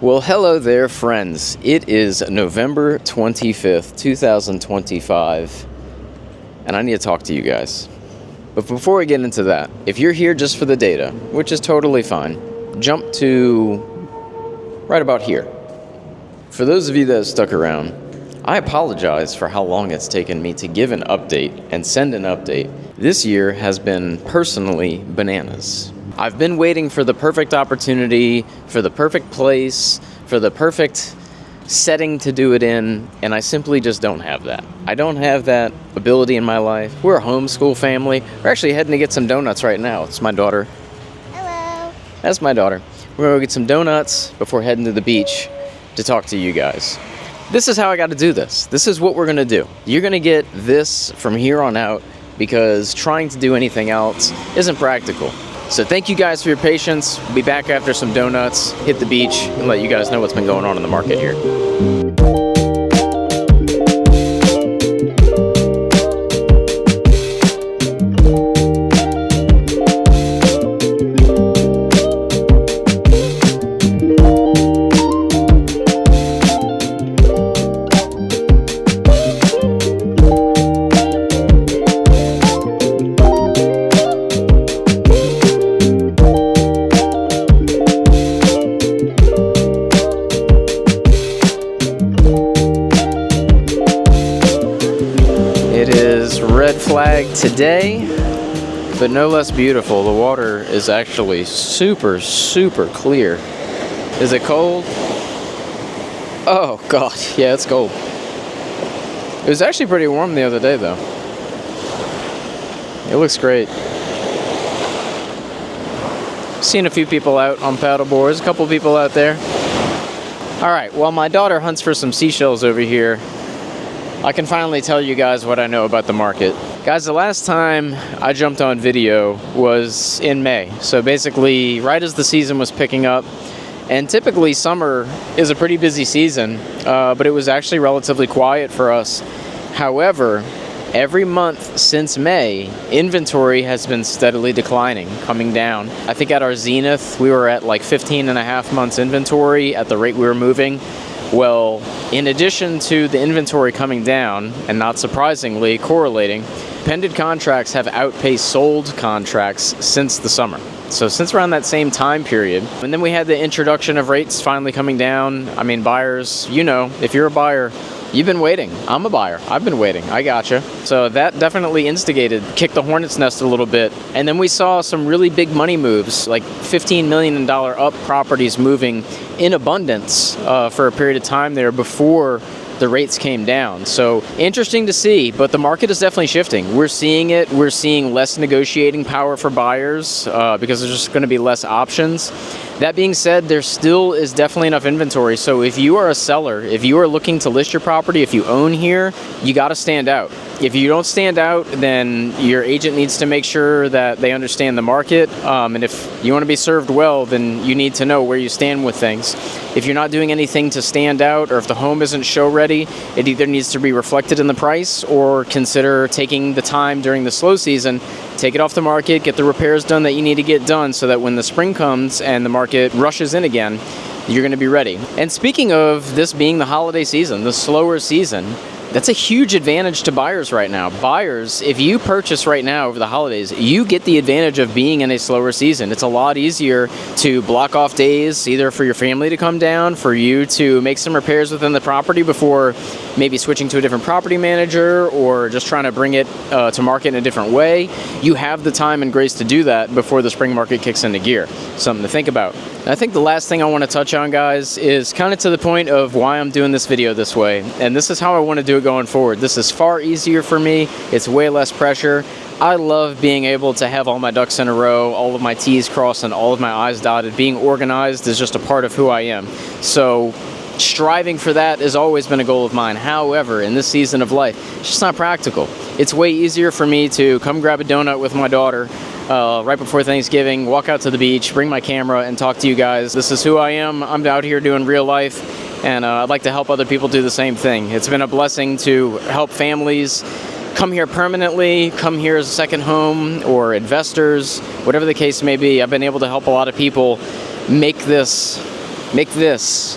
Well, hello there, friends. It is November 25th, 2025, and I need to talk to you guys. But before we get into that, if you're here just for the data, which is totally fine, jump to right about here. For those of you that have stuck around, I apologize for how long it's taken me to give an update and send an update. This year has been personally bananas. I've been waiting for the perfect opportunity, for the perfect place, for the perfect setting to do it in, and I simply just don't have that. I don't have that ability in my life. We're a homeschool family. We're actually heading to get some donuts right now. It's my daughter. Hello. That's my daughter. We're going to go get some donuts before heading to the beach to talk to you guys. This is how I got to do this. This is what we're going to do. You're going to get this from here on out because trying to do anything else isn't practical. So thank you guys for your patience. We'll be back after some donuts, hit the beach, and let you guys know what's been going on in the market here. Flag today, but no less beautiful. The water is actually super clear. Is it cold? Oh god, yeah, it's cold. It was actually pretty warm the other day though. It looks great. Seen a few people out on paddle boards, a couple people out there. Alright, while my daughter hunts for some seashells over here, I can finally tell you guys what I know about the market. Guys, the last time I jumped on video was in May. So basically, right as the season was picking up, and typically summer is a pretty busy season, but it was actually relatively quiet for us. However, every month since May, inventory has been steadily declining, coming down. I think at our zenith, we were at like 15 and a half months inventory at the rate we were moving. Well, in addition to the inventory coming down, and not surprisingly correlating, pending contracts have outpaced sold contracts since the summer. So since around that same time period, and then we had the introduction of rates finally coming down. I mean, buyers, you know, if you're a buyer, you've been waiting. I'm a buyer. I've been waiting. I gotcha. So that definitely kicked the hornet's nest a little bit. And then we saw some really big money moves, like $15 million up properties moving in abundance for a period of time there before the rates came down. So interesting to see, but the market is definitely shifting. We're seeing it. We're seeing less negotiating power for buyers because there's just going to be less options. That being said, there still is definitely enough inventory. So if you are a seller, if you are looking to list your property, if you own here, you got to stand out. If you don't stand out, then your agent needs to make sure that they understand the market. And if you want to be served well, then you need to know where you stand with things. If you're not doing anything to stand out, or if the home isn't show ready, it either needs to be reflected in the price or consider taking the time during the slow season, take it off the market, get the repairs done that you need to get done so that when the spring comes and the market rushes in again, you're going to be ready. And speaking of this being the holiday season, the slower season, that's a huge advantage to buyers right now. Buyers, if you purchase right now over the holidays, you get the advantage of being in a slower season. It's a lot easier to block off days, either for your family to come down, for you to make some repairs within the property before maybe switching to a different property manager or just trying to bring it to market in a different way. You have the time and grace to do that before the spring market kicks into gear. Something to think about. I think the last thing I want to touch on, guys, is kind of to the point of why I'm doing this video this way. And this is how I want to do it going forward. This is far easier for me. It's way less pressure. I love being able to have all my ducks in a row, all of my T's crossed and all of my I's dotted. Being organized is just a part of who I am. So striving for that has always been a goal of mine. However, in this season of life, it's just not practical. It's way easier for me to come grab a donut with my daughter right before Thanksgiving, walk out to the beach, bring my camera, and talk to you guys. This is who I am. I'm out here doing real life, and I'd like to help other people do the same thing. It's been a blessing to help families come here permanently, come here as a second home, or investors, whatever the case may be. I've been able to help a lot of people make this make this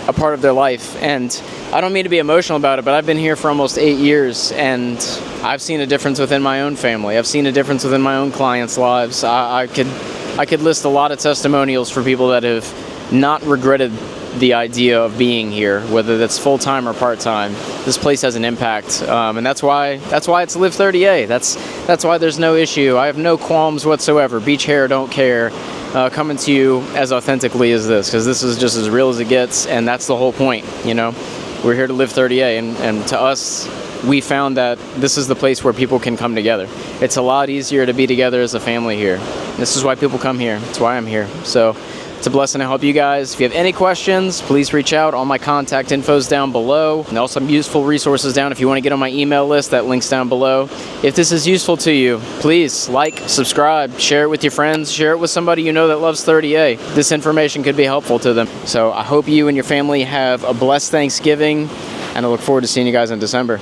a part of their life. And I don't mean to be emotional about it, but I've been here for almost 8 years, and I've seen a difference within my own family. I've seen a difference within my own clients' lives. I could list a lot of testimonials for people that have not regretted the idea of being here, whether that's full-time or part-time. This place has an impact, and that's why it's Live 30A. That's why there's no issue. I have no qualms whatsoever. Beach hair, don't care. Coming to you as authentically as this, because this is just as real as it gets, and that's the whole point. You know, we're here to Live 30A, and to us, we found that this is the place where people can come together. It's a lot easier to be together as a family here. This is why people come here. That's why I'm here. So it's a blessing to help you guys. If you have any questions, please reach out. All my contact info's down below, and also some useful resources down if you want to get on my email list. That link's down below. If this is useful to you, please like, subscribe, share it with your friends, share it with somebody you know that loves 30A. This information could be helpful to them. So I hope you and your family have a blessed Thanksgiving, and I look forward to seeing you guys in December.